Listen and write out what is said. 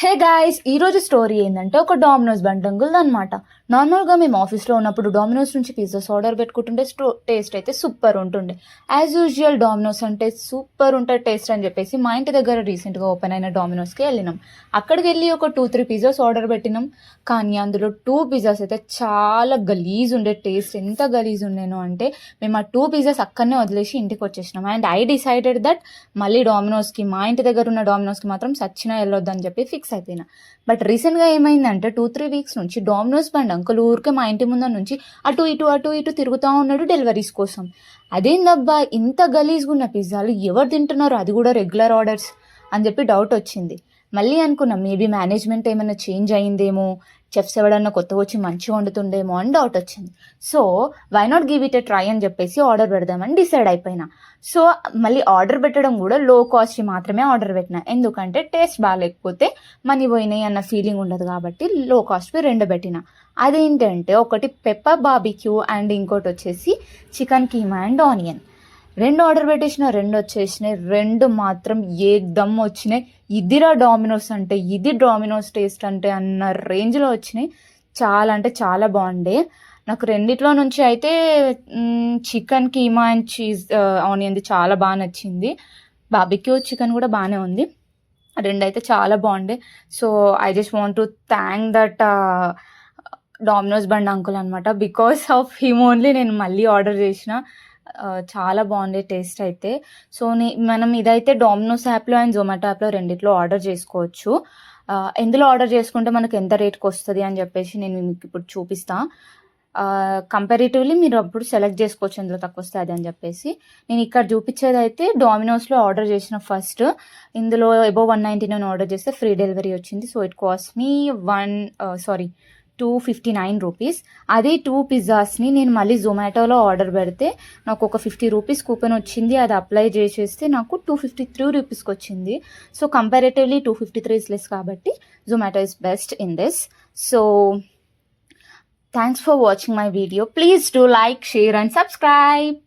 Hey guys, ఈరోజు story ఏంటంటే ఒక డామినోస్ బండి అంకుల్ అనమాట. నార్మల్గా మేము ఆఫీస్లో ఉన్నప్పుడు డామినోస్ నుంచి పిజ్జాస్ ఆర్డర్ పెట్టుకుంటుంటే టేస్ట్ అయితే సూపర్ ఉంటుండే. యాజ్ యూజువల్ డామినోస్ అంటే సూపర్ ఉంటుంది టేస్ట్ అని చెప్పేసి మా ఇంటి దగ్గర రీసెంట్గా ఓపెన్ అయిన డామినోస్కి వెళ్ళినాం. అక్కడికి వెళ్ళి ఒక 2-3 పిజ్జాస్ ఆర్డర్ పెట్టినాం. కానీ అందులో 2 పిజ్జాస్ అయితే చాలా గలీజ్ ఉండే. టేస్ట్ ఎంత గలీజ్ ఉండేను అంటే మేము ఆ 2 పిజ్జాస్ అక్కడనే వదిలేసి ఇంటికి వచ్చేసినాం. అండ్ ఐ డిసైడెడ్ దట్ మళ్ళీ డామినోస్కి, మా ఇంటి దగ్గర ఉన్న డామినోస్కి మాత్రం సచ్చినా వెళ్ళొద్దని చెప్పి ఫిక్స్ అయిపోయినా. బట్ రీసెంట్గా ఏమైందంటే 2-3 వీక్స్ నుంచి డామినోస్ బండి అంకుల్ ఊరికే మా ఇంటి ముందర నుంచి అటు ఇటు తిరుగుతూ ఉన్నాడు డెలివరీస్ కోసం. అదేందబ్బా ఇంత గలీజ్గా ఉన్న పిజ్జాలు ఎవరు తింటున్నారు, అది కూడా రెగ్యులర్ ఆర్డర్స్ అని చెప్పి డౌట్ వచ్చింది. మళ్ళీ అనుకున్నాం మేబీ మేనేజ్మెంట్ ఏమైనా చేంజ్ అయ్యిందేమో, చెఫ్స్ ఎవడన్నా కొత్తగా వచ్చి మంచిగా వండుతుండేమో అని డౌట్ వచ్చింది. So why not give it a try అని చెప్పేసి ఆర్డర్ పెడదామని డిసైడ్ అయిపోయినా. సో మళ్ళీ ఆర్డర్ పెట్టడం కూడా లో కాస్ట్ మాత్రమే ఆర్డర్ పెట్టినా, ఎందుకంటే టేస్ట్ బాగాలేకపోతే మనీ పోయినాయి అన్న ఫీలింగ్ ఉండదు కాబట్టి లో కాస్ట్వి 2 పెట్టినా. అదేంటంటే ఒకటి పెప్పర్ బార్బిక్యూ అండ్ ఇంకోటి వచ్చేసి chicken keema and onion. 2 order పెట్టేసిన, 2 వచ్చేసినాయి. 2 మాత్రం ఏకదమ్ వచ్చినాయి. ఇదిరా డామినోస్ అంటే, ఇది డామినోస్ టేస్ట్ అంటే అన్న రేంజ్లో వచ్చినాయి. చాలా అంటే చాలా బాగుండే. నాకు రెండిట్లో నుంచి అయితే చికెన్ కీమా అండ్ చీజ్ ఆనియన్ది చాలా బాగా నచ్చింది. బార్బిక్యూ చికెన్ కూడా బాగానే ఉంది. 2 అయితే చాలా బాగుండే. So I just want to thank that dominoes బండి అంకుల్ అనమాట. బికాస్ ఆఫ్ హిమ్ ఓన్లీ నేను మళ్ళీ ఆర్డర్ చేసిన. చాలా బాగుండే టేస్ట్ అయితే. సో మనం ఇదైతే డామినోస్ యాప్లో అండ్ జొమాటో యాప్లో రెండిట్లో ఆర్డర్ చేసుకోవచ్చు. ఎందులో ఆర్డర్ చేసుకుంటే మనకు ఎంత రేట్కి వస్తుంది అని చెప్పేసి నేను మీకు ఇప్పుడు చూపిస్తాను. కంపారిటివ్లీ మీరు అప్పుడు సెలెక్ట్ చేసుకోవచ్చు ఎందులో తక్కువ వస్తుంది అది అని చెప్పేసి. నేను ఇక్కడ చూపించేది అయితే డామినోస్లో ఆర్డర్ చేసిన ఫస్ట్. ఇందులో అబోవ్ 199 ఆర్డర్ చేస్తే ఫ్రీ డెలివరీ వచ్చింది. So it cost me 259 rupees. అదే 2 పిజ్జాస్ని నేను మళ్ళీ జొమాటోలో ఆర్డర్ పెడితే నాకు ఒక 50 రూపీస్ కూపన్ వచ్చింది. అది అప్లై చేసేస్తే నాకు 253 రూపీస్కి వచ్చింది. సో కంపారేటివ్లీ 253 ఇస్ లెస్ కాబట్టి Zomato is best in this. So thanks for watching my video. Please do like, share and subscribe.